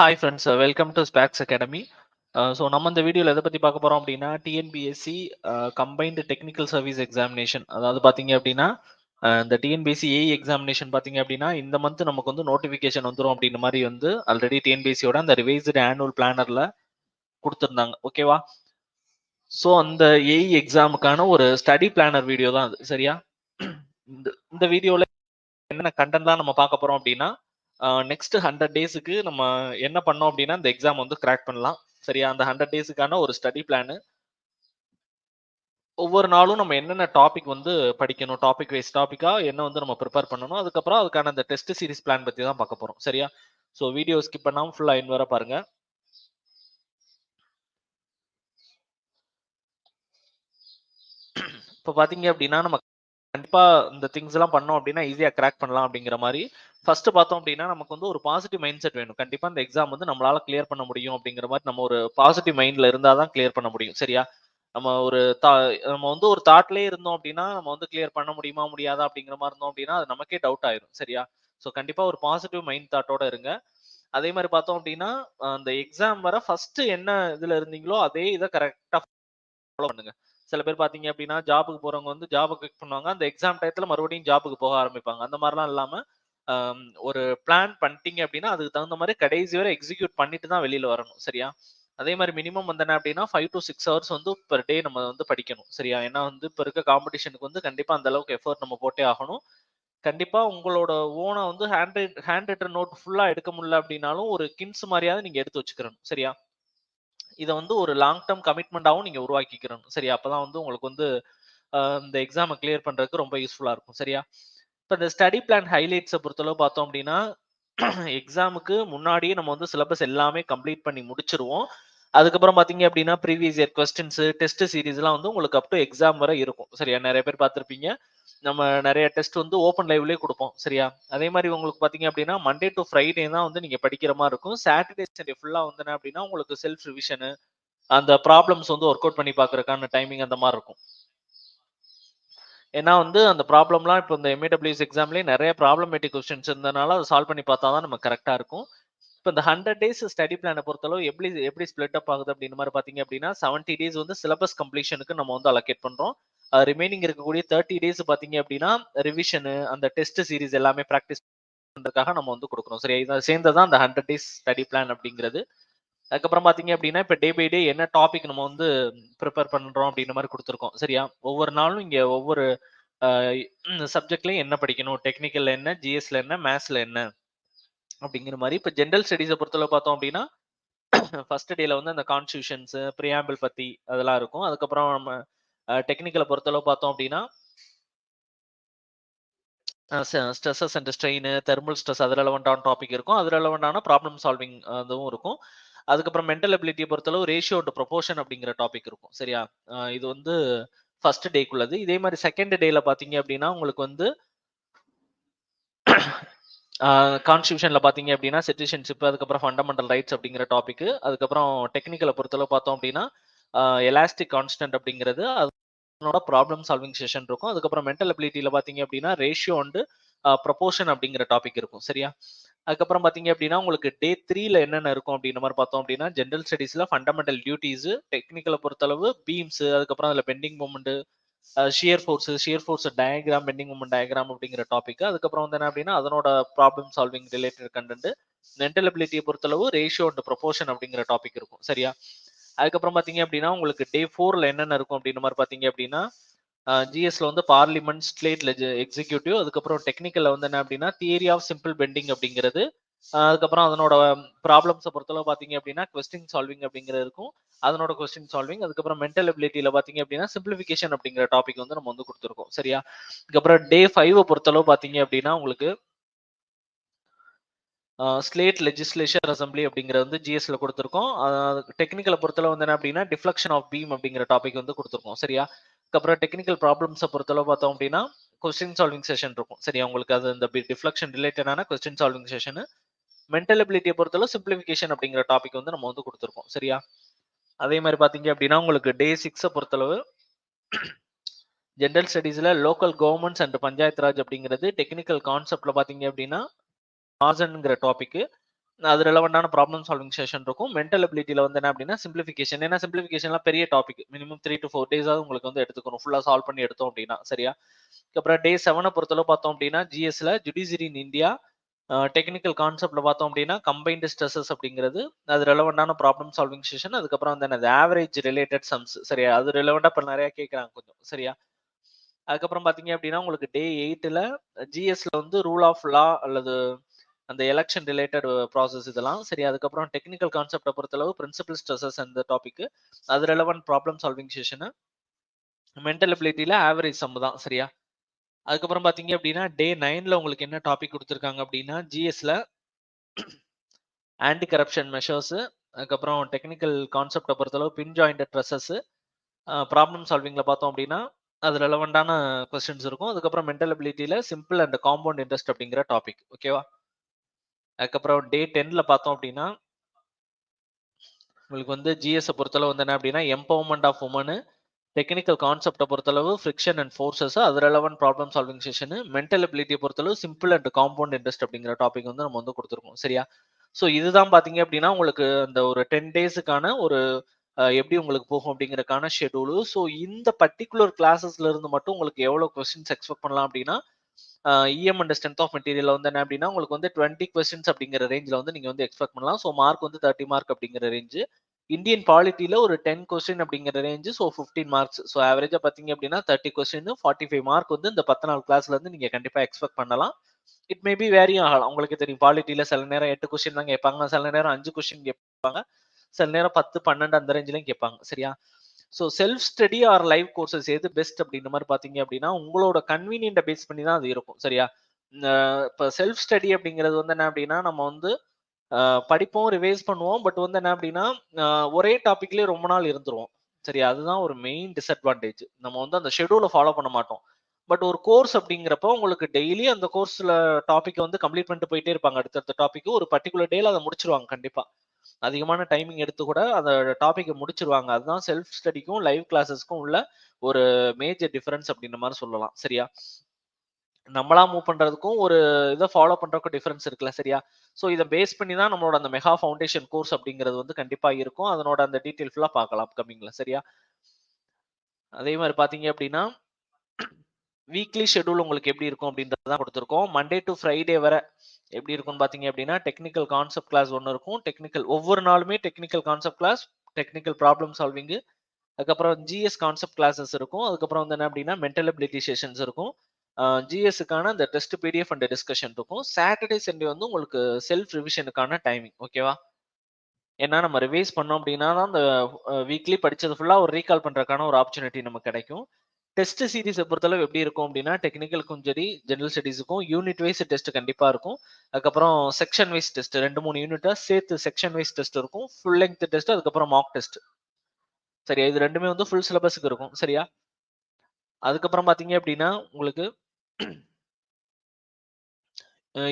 Hi friends, welcome to Spox academy. So நம்ம இந்த வீடியோவில் எதை பற்றி பார்க்க போகிறோம் அப்படின்னா TNPSC combined technical service examination. அதாவது பார்த்தீங்க அப்படின்னா இந்த டிஎன்பிஎஸ்சி ஏஇ எக்ஸாமினேஷன் பார்த்தீங்க அப்படின்னா இந்த மந்த் நமக்கு வந்து நோட்டிஃபிகேஷன் வந்துடும் அப்படின்ற மாதிரி வந்து ஆல்ரெடி டிஎன்பிஎஸ்சியோட அந்த ரிவைஸ்டு ஆனுவல் பிளானரில் கொடுத்துருந்தாங்க. ஓகேவா? ஸோ அந்த ஏஇ எக்ஸாமுக்கான ஒரு ஸ்டடி பிளானர் வீடியோ தான் அது. சரியா? இந்த வீடியோவில் என்னென்ன கண்டென்ட்லாம் நம்ம பார்க்க போகிறோம் அப்படின்னா நெக்ஸ்ட் 100 டேஸுக்கு நம்ம என்ன பண்ணோம் அப்படின்னா இந்த எக்ஸாம் வந்து கிராக் பண்ணலாம். சரியா? அந்த 100 டேஸுக்கான ஒரு ஸ்டடி பிளான். ஒவ்வொரு நாளும் நம்ம என்னென்ன டாபிக் வந்து படிக்கணும், டாபிக் வைஸ் டாபிக்கா என்ன வந்து நம்ம ப்ரிப்பேர் பண்ணணும், அதுக்கப்புறம் அதுக்கான அந்த டெஸ்ட் சீரிஸ் பிளான் பத்தி தான் பார்க்க போறோம். சரியா? ஸோ வீடியோ ஸ்கிப் பண்ணாம ஃபுல்லா எண்ட் வரை பாருங்க. இப்போ பாத்தீங்க அப்படின்னா நம்ம கண்டிப்பா இந்த திங்ஸ் எல்லாம் பண்ணோம் அப்படின்னா ஈஸியா கிராக் பண்ணலாம் அப்படிங்கிற மாதிரி ஃபர்ஸ்ட் பார்த்தோம் அப்படின்னா நமக்கு வந்து ஒரு பாசிட்டிவ் மைண்ட் செட் வேணும். கண்டிப்பா இந்த எக்ஸாம் வந்து நம்மளால கிளியர் பண்ண முடியும் அப்படிங்கிற மாதிரி நம்ம ஒரு பாசிட்டிவ் மைண்ட்ல இருந்தா தான் கிளியர் பண்ண முடியும். சரியா? நம்ம ஒரு நம்ம வந்து ஒரு தாட்லயே இருந்தோம் அப்படின்னா நம்ம வந்து கிளியர் பண்ண முடியுமா முடியாதா அப்படிங்கிற மாதிரி இருந்தோம் அப்படின்னா அது நமக்கே டவுட் ஆயிரும். சரியா? ஸோ கண்டிப்பா ஒரு பாசிட்டிவ் மைண்ட் தாட்டோட இருங்க. அதே மாதிரி பார்த்தோம் அப்படின்னா அந்த எக்ஸாம் வர ஃபர்ஸ்ட் என்ன இதுல இருந்தீங்களோ அதே இதை கரெக்டா ஃபாலோ பண்ணுங்க. சில பேர் பாத்தீங்க அப்படின்னா ஜாபுக்கு போறவங்க வந்து ஜாபை கிளிக் பண்ணுவாங்க, அந்த எக்ஸாம் டயத்துல மறுபடியும் ஜாபுக்கு போக ஆரம்பிப்பாங்க. அந்த மாதிரிலாம் இல்லாம ஒரு பிளான் பண்ணிட்டீங்க அப்படின்னா அதுக்கு தகுந்த மாதிரி கடைசி வரை எக்ஸிக்யூட் பண்ணிட்டு தான் வெளியில வரணும். சரியா? அதே மாதிரி மினிமம் வந்து என்ன அப்படின்னா 5 to 6 ஹவர்ஸ் வந்து பெர் டே நம்ம வந்து படிக்கணும். சரியா? ஏன்னா வந்து இப்ப இருக்க காம்படிஷனுக்கு வந்து கண்டிப்பா அந்த அளவுக்கு எஃபர்ட் நம்ம போட்டே ஆகணும். கண்டிப்பா உங்களோட ஓனா வந்து ஹேண்ட் ரிட்டன் நோட் ஃபுல்லா எடுக்க முடியல அப்படின்னாலும் ஒரு கின்ஸ் மாதிரியாவது நீங்க எடுத்து வச்சுக்கிறணும். சரியா? இதை வந்து ஒரு லாங் டேர்ம் கமிட்மெண்டாவும் நீங்க உருவாக்கிக்கிறணும். சரியா? அப்பதான் வந்து உங்களுக்கு வந்து இந்த எக்ஸாமை கிளியர் பண்றதுக்கு ரொம்ப யூஸ்ஃபுல்லா இருக்கும். சரியா? இப்போ இந்த ஸ்டடி பிளான் ஹைலைட்ஸை பொறுத்தளவு பார்த்தோம் அப்படின்னா எக்ஸாமுக்கு முன்னாடியே நம்ம வந்து சிலபஸ் எல்லாமே கம்ப்ளீட் பண்ணி முடிச்சிருவோம். அதுக்கப்புறம் பாத்தீங்க அப்படின்னா ப்ரீவியஸ் இயர் கொஸ்டின்ஸ், டெஸ்ட் சீரிஸ்லாம் வந்து உங்களுக்கு அப் டு எக்ஸாம் வரை இருக்கும். சரியா? நிறைய பேர் பார்த்திருப்பீங்க. நம்ம நிறைய டெஸ்ட் வந்து ஓப்பன் லைவ்லயே கொடுப்போம். சரியா? அதே மாதிரி உங்களுக்கு பாத்தீங்க அப்படின்னா மண்டே டு ஃப்ரைடே தான் வந்து நீங்க படிக்கிற மாதிரி இருக்கும். சாட்டர்டே சண்டே ஃபுல்லா வந்து என்ன அப்படின்னா உங்களுக்கு செல்ஃப் ரிவிஷன், அந்த ப்ராப்ளம்ஸ் வந்து ஒர்க் அவுட் பண்ணி பார்க்கறதுக்கான டைமிங் அந்த மாதிரி இருக்கும். ஏன்னா வந்து அந்த ப்ராப்ளம்லாம் இப்போ இந்த எம்ஏடபிள்யூஎஸ் எக்ஸாம்லேயே நிறைய ப்ராப்ளமேட்டிக் கொஸ்டின்ஸ் இருந்தனால அதை சால்வ் பண்ணி பார்த்தா தான் நம்ம கரெக்டாக இருக்கும். இப்போ இந்த 100 டேஸ் ஸ்டடி பிளானை பொறுத்தளவு எப்படி எப்படி ஸ்ப்ளிட் அப் ஆகுது அப்படின்னு மாதிரி பார்த்தீங்க அப்படின்னா 70 டேஸ் வந்து சிலபஸ் கம்ப்ளீஷனுக்கு நம்ம வந்து அலோகேட் பண்ணுறோம். ரிமைனிங் இருக்கக்கூடிய 30 டேஸ் பார்த்தீங்க அப்படின்னா ரிவிஷனு, அந்த டெஸ்ட் சீரிஸ் எல்லாமே ப்ராக்டிஸ் பண்ணுறதுக்காக நம்ம வந்து கொடுக்குறோம். சரியா? இதை சேர்ந்ததான் அந்த 100 டேஸ் ஸ்டடி பிளான் அப்படிங்கிறது. அதுக்கப்புறம் பாத்தீங்க அப்படின்னா இப்ப டே பை டே என்ன டாபிக் நம்ம வந்து ப்ரிப்பேர் பண்றோம் அப்படின்ற மாதிரி கொடுத்துருக்கோம். சரியா? ஒவ்வொரு நாளும் இங்க ஒவ்வொரு சப்ஜெக்ட்லயும் என்ன படிக்கணும், டெக்னிக்கல்ல என்ன, ஜிஎஸ்ல என்ன, மேத்ஸ்ல என்ன அப்படிங்கிற மாதிரி. இப்ப ஜென்ரல் ஸ்டடீஸை பொறுத்தளவு பார்த்தோம் அப்படின்னா ஃபர்ஸ்ட் டேல வந்து அந்த கான்ஸ்டியூஷன்ஸ், பிரியாம்பிள் பத்தி அதெல்லாம் இருக்கும். அதுக்கப்புறம் நம்ம டெக்னிக்கலை பொறுத்தளவு பார்த்தோம் அப்படின்னா stresses and strain, thermal stress அது ரெலவெண்டான டாபிக் இருக்கும். அது ரெலவெண்டான ப்ராப்ளம் சால்விங் அதுவும் இருக்கும். அதுக்கப்புறம் மென்டல் எபிலிட்டியை பொறுத்தளவு ரேஷியோ டு ப்ரொபோர்ஷன் அப்படிங்கிற டாபிக் இருக்கும். சரியா? இது வந்து ஃபர்ஸ்ட் டேக்குள்ளது. இதே மாதிரி செகண்ட் டேல பாத்தீங்க அப்படின்னா உங்களுக்கு வந்து கான்ஸ்டியூஷன்ல பாத்தீங்க அப்படின்னா சிட்டிசன்ஷிப், அதுக்கப்புறம் ஃபண்டமெண்டல் ரைட்ஸ் அப்படிங்கிற டாபிக். அதுக்கப்புறம் டெக்னிக்கலை பொறுத்தளவு பார்த்தோம் அப்படின்னா எலாஸ்டிக் கான்ஸ்டன்ட் அப்படிங்கிறது அதனோட ப்ராப்ளம் சால்விங் செஷன் இருக்கும். அதுக்கப்புறம் மென்டல் எபிலிட்டியில பாத்தீங்க அப்படின்னா ரேஷியோ அண்ட் ப்ரொபோர்ஷன் அப்படிங்கிற டாபிக் இருக்கும். சரியா? அதுக்கப்புறம் பாத்தீங்க அப்படின்னா உங்களுக்கு டே 3ல என்னென்ன இருக்கும் அப்படின்ற மாதிரி பார்த்தோம் அப்படின்னா ஜென்ரல் ஸ்டடீஸ்ல ஃபண்டமெண்டல் டியூட்டிஸ், டெக்னிக்கலை பொறுத்தளவு பீம்ஸ், அதுக்கப்புறம் அதுல bending moment, shear force diagram, bending moment diagram அப்படிங்கிற டாபிக். அதுக்கப்புறம் வந்து என்ன அப்படின்னா அதனோட problem solving related content. Mental எபிலிட்டியை பொறுத்தளவு ரேஷியோ அண்ட் ப்ரொபோர்ஷன் அப்படிங்கிற டாபிக் இருக்கும். சரியா? அதுக்கப்புறம் பாத்தீங்க அப்படின்னா உங்களுக்கு டே 4ல என்னென்ன இருக்கும் அப்படின்ற மாதிரி பாத்தீங்க அப்படின்னா ஜிஎஸ்ல வந்து பார்லிமெண்ட், ஸ்டேட் எக்ஸிக்யூட்டிவ், அதுக்கப்புறம் டெக்னிக்கல்ல வந்து என்ன அப்படின்னா தியரி ஆஃப் சிம்பிள் பெண்டிங் அப்படிங்கிறது. அதுக்கப்புறம் அதனோட ப்ராப்ளம்ஸை பொறுத்தளவு பாத்தீங்க அப்படின்னா கொஸ்டின் சால்விங் அப்படிங்கிறது இருக்கும். அதனோட கொஸ்டின் சால்விங். அதுக்கப்புறம் மென்டல் எபிலிட்டியில பாத்தீங்க அப்படின்னா சிம்பிளிஃபிகேஷன் அப்படிங்கிற டாபிக் வந்து நம்ம வந்து கொடுத்துருக்கோம். சரியா? அதுக்கப்புறம் டே 5 பொறுத்தளவு பாத்தீங்க அப்படின்னா உங்களுக்கு ஸ்லேட் லெஜிஸ்லேச்சர் அசம்பிளி அப்படிங்கிறது வந்து ஜிஎஸ்ல கொடுத்துருக்கோம். டெக்னிக்கலை பொறுத்தளவு வந்து என்ன அப்படின்னா டிஃப்ளெக்ஷன் ஆஃப் பீம் அப்படிங்கிற டாபிக் வந்து கொடுத்துருக்கோம். சரியா? அதுக்கப்புறம் டெக்னிக்கல் ப்ராப்ளம்ஸை பொறுத்தளவு பார்த்தோம் அப்படின்னா கொஸ்டின் சால்விங் செஷன் இருக்கும். சரியா? உங்களுக்கு அது இந்த டிஃப்ளெக்ஷன் ரிலேட்டடான கொஸ்டின் சால்விங் செஷன். மென்டல் எபிலிட்டியை பொறுத்தளவு சிம்பிளிஃபிகேஷன் அப்படிங்கிற டாபிக் வந்து நம்ம வந்து கொடுத்துருக்கோம். சரியா? அதே மாதிரி பாத்தீங்க அப்படின்னா உங்களுக்கு டே 6 பொறுத்தளவு ஜென்ரல் ஸ்டடீஸ்ல local governments and panchayat raj அப்படிங்கிறது. டெக்னிக்கல் கான்செப்ட்ல பாத்தீங்க அப்படின்னா மார்ஜன்ங்கிற டாபிக். அது ரிலவெண்டான ப்ராப்ளம் சால்விங் செஷன் இருக்கும். மென்டல் எபிலிட்டில வந்து என்ன அப்படின்னா சிம்பிளிஃபிகேஷன். ஏன்னா சிம்பிளிஃபிகேஷன்லாம் பெரிய டாபிக். மினிமம் 3 to 4 டேஸாவது உங்களுக்கு வந்து எடுத்துக்கணும். ஃபுல்லா சால்வ் பண்ணி எடுத்தோம் அப்படின்னா. சரியா? அதுக்கப்புறம் டே 7 பொறுத்தளவு பார்த்தோம் அப்படின்னா ஜிஎஸ்ல ஜுடிஷியரி இன் இந்தியா டெக்னிக்கல் கான்செப்ட்ல பார்த்தோம் அப்படின்னா கம்பைன்டு ஸ்ட்ரெஸஸ் அப்படிங்கிறது அது ரெலவெண்டான ப்ராப்ளம் சால்விங் செஷன். அதுக்கப்புறம் வந்து என்னது ஆவரேஜ் ரிலேட்டட் சம்ஸ். சரியா? அது ரிலவெண்டா இப்போ நிறைய கேட்குறாங்க கொஞ்சம். சரியா? அதுக்கப்புறம் பார்த்தீங்க அப்படின்னா உங்களுக்கு டே 8ல ஜிஎஸ்ல வந்து ரூல் ஆஃப் லா அல்லது அந்த எலெக்ஷன் ரிலேட்டட் ப்ராசஸ் இதெல்லாம் சரி. அதுக்கப்புறம் டெக்னிக்கல் கான்செப்டை பொறுத்தளவு பிரின்சிபல் ஸ்ட்ரெஸஸ் அந்த டாபிக் அது relevant problem solving session. Mental எபிலிட்டியில ஆவரேஜ் சம் தான். சரியா? அதுக்கப்புறம் பாத்தீங்க அப்படின்னா டே 9ல உங்களுக்கு என்ன டாபிக் கொடுத்துருக்காங்க அப்படின்னா ஜிஎஸ்ல ஆன்டி கரப்ஷன் மெஷர்ஸ், அதுக்கப்புறம் டெக்னிக்கல் கான்செப்டை பொறுத்தளவு பின் ஜாயிண்டட் ட்ரெஸஸ், ப்ராப்ளம் சால்விங்ல பார்த்தோம் அப்படின்னா அது ரெலவெண்டான கொஸ்டின்ஸ் இருக்கும். அதுக்கப்புறம் மென்டல் எபிலிட்டியில சிம்பிள் அண்ட் காம்பவுண்ட் இன்ட்ரெஸ்ட் அப்படிங்கிற டாபிக். ஓகேவா? அதுக்கப்புறம் டே 10ல பார்த்தோம் அப்படின்னா உங்களுக்கு வந்து ஜிஎஸ் பொறுத்தளவு வந்து என்ன அப்படின்னா எம்பவர்மெண்ட் ஆஃப் உமன், டெக்னிக்கல் கான்செப்டை பொறுத்தளவு ஃப்ரிக்ஷன் அண்ட் ஃபோர்ஸஸ் அது relevant problem solving session. Mental எபிலிட்டியை பொறுத்தளவு சிம்பிள் அண்ட் காம்பவுண்ட் இன்ட்ரெஸ்ட் அப்படிங்கிற டாபிக் வந்து நம்ம வந்து கொடுத்துருக்கோம். சரியா? ஸோ இதுதான் பாத்தீங்க அப்படின்னா உங்களுக்கு அந்த ஒரு 10 டேஸுக்கான ஒரு எப்படி உங்களுக்கு போகும் அப்படிங்கறதுக்கான ஷெட்யூல். ஸோ இந்த பர்டிகுலர் கிளாஸஸ்ல இருந்து மட்டும் உங்களுக்கு எவ்வளவு கொஸ்டின்ஸ் எக்ஸ்பெக்ட் பண்ணலாம் அப்படின்னா இஎம் அண்ட் ஸ்ட்ரென்த் ஆஃப் மெட்டீரியல் வந்து என்ன அப்படின்னா உங்களுக்கு வந்து 20 கொஸ்டின்ஸ் அப்படிங்கிற ரேஞ்சில் வந்து நீங்க வந்து எக்ஸ்பெக்ட் பண்ணலாம். ஸோ மார்க் வந்து 30 மார்க் அப்படிங்கிற ரேஞ்ச். இந்தியன் பாலிட்டியில ஒரு 10 கொஸ்டின் அப்படிங்கிற ரேஞ்ச். So 15 marks. ஸோ ஆவரேஜா பாத்தீங்க அப்படின்னா 30 கொஸ்டின் 45 மார்க் வந்து இந்த 10 நாள் கிளாஸ்ல இருந்து நீங்க கண்டிப்பா எக்ஸ்பெக்ட் பண்ணலாம். இட் மே பி வேரியும் ஆகலாம். உங்களுக்கு தெரியும் பாலிட்டியில சில நேரம் 8 கொஸ்டின் தான் கேட்பாங்க, சில நேரம் 5 கொஸ்டின் கேட்பாங்க, சில நேரம் 10, 12 அந்த ரேஞ்சிலையும் கேட்பாங்க. சரியா? So self study R live courses எது பெஸ்ட் அப்படின்ற மாதிரி பாத்தீங்க அப்படின்னா உங்களோட கன்வீனியன்ட்டை பேஸ் பண்ணி தான் அது இருக்கும். சரியா? இப்போ செல்ஃப் ஸ்டடி அப்படிங்கிறது வந்து என்ன அப்படின்னா நம்ம வந்து படிப்போம், ரிவைஸ் பண்ணுவோம். பட் வந்து என்ன அப்படின்னா ஒரே டாபிக்லயே ரொம்ப நாள் இருந்துருவோம். சரி, அதுதான் ஒரு மெயின் டிஸ்அட்வான்டேஜ். நம்ம வந்து அந்த ஷெட்யூலை ஃபாலோ பண்ண மாட்டோம். பட் ஒரு கோர்ஸ் அப்படிங்கிறப்போ உங்களுக்கு டெய்லி அந்த கோர்ஸ்ல டாபிக் வந்து கம்ப்ளீட் பண்ணிட்டு போயிட்டே இருப்பாங்க. அடுத்தடுத்த டாபிக் ஒரு பர்டிகுலர் டேல அதை முடிச்சிருவாங்க கண்டிப்பா. அதிகமான டைமிங் எடுத்து கூட அந்த டாபிக்கை முடிச்சிருவாங்க. அதுதான் செல்ஃப் ஸ்டடிக்கும் லைவ் கிளாஸஸ்க்கும் உள்ள ஒரு மேஜர் டிஃபரன்ஸ் அப்படின்ற மாதிரி சொல்லலாம். சரியா? நம்மளா மூவ் பண்றதுக்கும் ஒரு இதை ஃபாலோ பண்றதுக்கும் டிஃபரன்ஸ் இருக்குல்ல. சரியா? ஸோ இதை பேஸ் பண்ணி தான் நம்மளோட அந்த மெகா ஃபவுண்டேஷன் கோர்ஸ் அப்படிங்கிறது வந்து கண்டிப்பா இருக்கும். அதனோட அந்த டீட்டெயில் ஃபுல்லா பார்க்கலாம் அப்கமிங்ல. சரியா? அதே மாதிரி பாத்தீங்க அப்படின்னா வீக்லி ஷெட்யூல் உங்களுக்கு எப்படி இருக்கும் அப்படின்றது தான் கொடுத்துருக்கோம். மண்டே டு ஃப்ரைடே வரை எப்படி இருக்கும்னு பாத்தீங்க அப்படின்னா டெக்னிக்கல் கான்செப்ட் கிளாஸ் ஒன்று இருக்கும். டெக்னிக்கல் ஒவ்வொரு நாளுமே technical concept class, technical problem solving, அதுக்கப்புறம் ஜிஎஸ் கான்செப்ட் கிளாஸஸ் இருக்கும். அதுக்கப்புறம் வந்து என்ன அப்படின்னா மென்டல் எபிலிட்டி செஷன்ஸ் இருக்கும். ஜிஎஸ்க்கான அந்த டெஸ்ட் பிடிஎஃப் அண்ட் டிஸ்கஷன் இருக்கும். சாட்டர்டே சண்டே வந்து உங்களுக்கு செல்ஃப் ரிவிஷனுக்கான டைமிங். ஓகேவா? ஏன்னா நம்ம ரிவைஸ் பண்ணோம் அப்படின்னா தான் அந்த வீக்லி படிச்சது ஃபுல்லா ஒரு ரீகால் பண்றதுக்கான ஒரு ஆப்பர்ச்சுனிட்டி நமக்கு கிடைக்கும். டெஸ்ட் சீரிஸை பொறுத்தளவு எப்படி இருக்கும் அப்படின்னா டெக்னிக்கலுக்கும் சரி ஜெனரல் ஸ்டடீஸுக்கும் யூனிட் வைஸ் டெஸ்ட் கண்டிப்பா இருக்கும். அதுக்கப்புறம் செக்ஷன் வைஸ் டெஸ்ட் 2-3 யூனிட்டா சேர்த்து செக்ஷன் வைஸ் டெஸ்ட் இருக்கும். ஃபுல் லெங்த் டெஸ்ட், அதுக்கப்புறம் மார்க் டெஸ்ட். சரியா? இது ரெண்டுமே வந்து ஃபுல் சிலபஸ்க்கு இருக்கும். சரியா? அதுக்கப்புறம் பாத்தீங்க அப்படின்னா உங்களுக்கு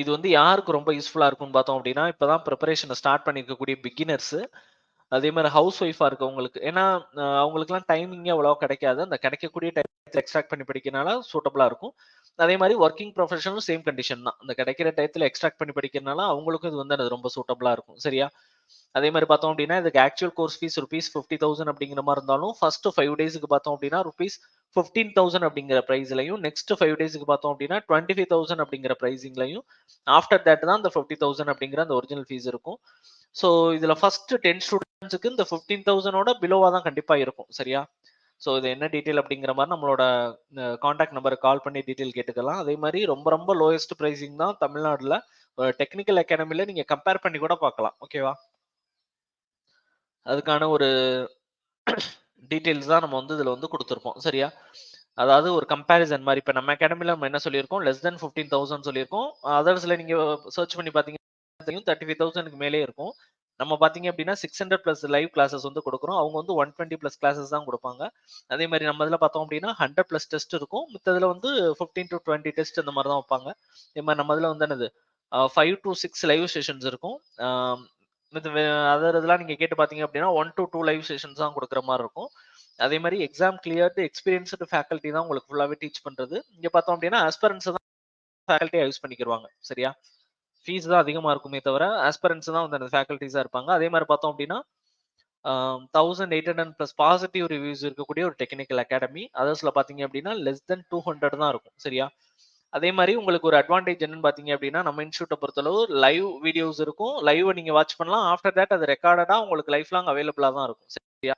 இது வந்து யாருக்கு ரொம்ப யூஸ்ஃபுல்லா இருக்கும்னு பார்த்தோம் அப்படின்னா இப்பதான் ப்ரிப்பரேஷனை ஸ்டார்ட் பண்ணிருக்கக்கூடிய பிகினர்ஸ், அதே மாதிரி ஹவுஸ் ஒய்ஃபா இருக்கவங்களுக்கு. ஏன்னா அவங்களுக்குலாம் டைமிங்கே அவ்வளவா கிடைக்காது. அந்த கிடைக்கக்கூடிய டயத்தில் எக்ஸ்ட்ராக்ட் பண்ணி படிக்கிறனால சூட்டபிளா இருக்கும். அதே மாதிரி ஒர்க்கிங் ப்ரொஃபஷனலும் சேம் கண்டிஷன் தான். அந்த கிடைக்கிற டயத்தில் எக்ஸ்ட்ராக்ட் பண்ணி படிக்கிறனால அவங்களுக்கும் இது வந்து அது ரொம்ப சூட்டபிளா இருக்கும். சரியா? அதே மாதிரி பார்த்தோம் அப்படின்னா இதுக்கு ஆக்சுவல் கோர்ஸ் ஃபீஸ் ₹50,000 அப்படிங்கிற மாதிரி இருந்தாலும் ஃபர்ஸ்ட் 5 டேஸ்க்கு பார்த்தோம் அப்படின்னா ₹15,000 அப்படிங்கிற பிரைஸ்லையும், நெக்ஸ்ட் 5 டேஸ்க்கு பார்த்தோம் அப்படின்னா 25,000 அப்படிங்கிற பிரைசிங்லையும், ஆஃப்டர் தட் தான் அந்த 50,000 அப்படிங்கிற அந்த ஒரிஜினல் ஃபீஸ் இருக்கும். ஸோ இதுல ஃபர்ஸ்ட் 10 ஸ்டூடெண்ட்ஸுக்கு இந்த 15,000ஓட பிலோவா தான் கண்டிப்பா இருக்கும். சரியா? ஸோ இது என்ன டீட்டெயில் அப்படிங்கிற மாதிரி நம்மளோட கான்டாக்ட் நம்பருக்கு கால் பண்ணி டீட்டெயில் கேட்டுக்கலாம். அதே மாதிரி ரொம்ப ரொம்ப லோயஸ்ட் பிரைசிங் தான் தமிழ்நாடுல டெக்னிக்கல் அகாடமில நீங்க கம்பேர் பண்ணி கூட பார்க்கலாம். ஓகேவா? அதுக்கான ஒரு டீடைல்ஸ் தான் நம்ம வந்து இதுல வந்து கொடுத்துருப்போம். சரியா? அதாவது ஒரு கம்பேரிசன் மாதிரி இப்ப நம்ம அகாடமில நம்ம என்ன சொல்லியிருக்கோம், லெஸ் தென் 15,000 சொல்லியிருக்கோம். அதர்ஸ்ல நீங்க சர்ச் பண்ணி பாத்தீங்கன்னா 35,000க்கு மேலே இருக்கும். நம்ம பாத்தீங்க அப்படின்னா 600 பிளஸ் லைவ் கிளாஸஸ் வந்து கொடுக்குறோம். அவங்க வந்து 120 பிளஸ் கிளாஸஸ் தான் கொடுப்பாங்க. அதே மாதிரி நம்ம இதுல பார்த்தோம் அப்படின்னா 100 பிளஸ் டெஸ்ட் இருக்கும். மித்ததுல வந்து 15 to 20 டெஸ்ட் இந்த மாதிரி தான் வைப்பாங்க. அதே மாதிரி நம்ம இதுல வந்து என்னது 5 to 6 லைவ் செஷன்ஸ் இருக்கும். அதர் இதெல்லாம் நீங்க கேட்டு பாத்தீங்க அப்படின்னா 1 to 2 லைவ் செஷன்ஸ் தான் கொடுக்குற மாதிரி இருக்கும். அதே மாதிரி எக்ஸாம் கிளியர்டு எக்ஸ்பீரியன்ஸ்டு ஃபேக்கல்ட்டி தான் உங்களுக்கு ஃபுல்லாவே டீச் பண்றது. இங்க பார்த்தோம் அப்படின்னா ஆஸ்பிரன்ஸ் தான் ஃபேக்கல்ட்டியா யூஸ் பண்ணிக்கிருவாங்க. சரியா? ஃபீஸ் தான் அதிகமா இருக்குமே தவிர, ஆஸ்பிரண்ட்ஸ் தான் வந்து அந்த ஃபேக்கல்டீஸா இருப்பாங்க. அதே மாரி பார்த்தோம் அப்டின்னா, 1800 பிளஸ் பாசிட்டிவ் ரிவ்யூஸ் இருக்கக்கூடிய ஒரு டெக்னிக்கல் அகாடமி. அதர்ஸ்ல பார்த்தீங்க அப்டின்னா, லெஸ் தென் 200 தான் இருக்கும். சரியா? அதே மாரி உங்களுக்கு ஒரு அட்வான்டேஜ் என்னன்னு பார்த்தீங்க அப்டின்னா, நம்ம இன்ஸ்டிடியூட்ட பொறுத்தளவு லைவ் வீடியோஸ் இருக்கும். லைவ்வ நீங்க வாட்ச் பண்ணலாம். ஆஃப்டர் தட் அது ரெக்கார்டடா உங்களுக்கு லைஃப் லாங் அவைலபிளா தான் இருக்கும். சரியா?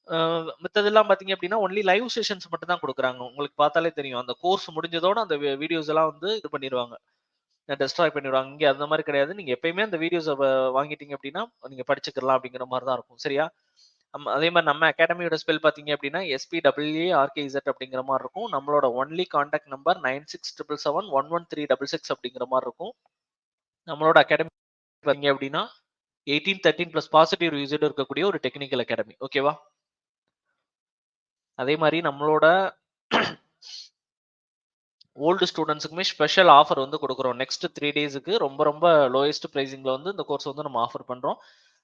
அ மித்ததெல்லாம் பார்த்தீங்க அப்டின்னா, ஒன்லி லைவ் செஷன்ஸ் மட்டும் தான் குடுக்குறாங்க. உங்களுக்கு பார்த்தாலே தெரியும். அந்த கோர்ஸ் முடிஞ்சதோட அந்த வீடியோஸ் எல்லாம் வந்து இது பண்ணிருவாங்க. டெஸ்ட்ராய் பண்ணிருவாங்க. இங்க அந்த மாரி கிடையாது. நீங்க எப்பயுமே அந்த வீடியோஸ வாங்கிட்டீங்க அப்டின்னா, நீங்க படிச்சுக்கலாம் அப்டிங்கிற மாரி தான் இருக்கும். சரியா? அதே மாரி நம்ம அகாடமியோட ஸ்பெல் பார்த்தீங்க அப்டின்னா, SPAARKZ அப்படிங்கிற மாரி இருக்கும். நம்மளோட ஒன்லி கான்டாக்ட் நம்பர் 9677711366 அப்படிங்கிற மாரி இருக்கும். நம்மளோட அகாடமி பார்த்தீங்க அப்டின்னா, 18, 13 பிளஸ் பாசிட்டிவ் ரிவ்யூஸோட இருக்கக்கூடிய ஒரு டெக்னிக்கல் அகாடமி. ஓகேவா? அதே மாரி நம்மளோட ஓல்டு ஸ்டூடண்ட்ஸ்க்குமே ஸ்பெஷல் ஆஃபர் வந்து குடுக்குறோம். நெக்ஸ்ட் 3 டேஸ்க்கு ரொம்ப ரொம்ப லோயஸ்ட் பிரைசிங்ல வந்து இந்த கோர்ஸ் வந்து நம்ம ஆஃபர் பண்றோம்.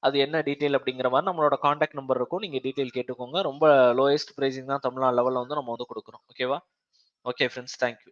அது என்ன டீடைல் அப்படிங்கிற மாரி நம்மளோட கான்டாக்ட் நம்பர் இருக்கும். நீங்க டீடைல் கேட்டுக்கோங்க. ரொம்ப லோயஸ்ட் பிரைசிங் தான் தமிழ்நாடு லெவல்ல வந்து நம்ம வந்து குடுக்குறோம். ஓகேவா? Okay friends. Thank you.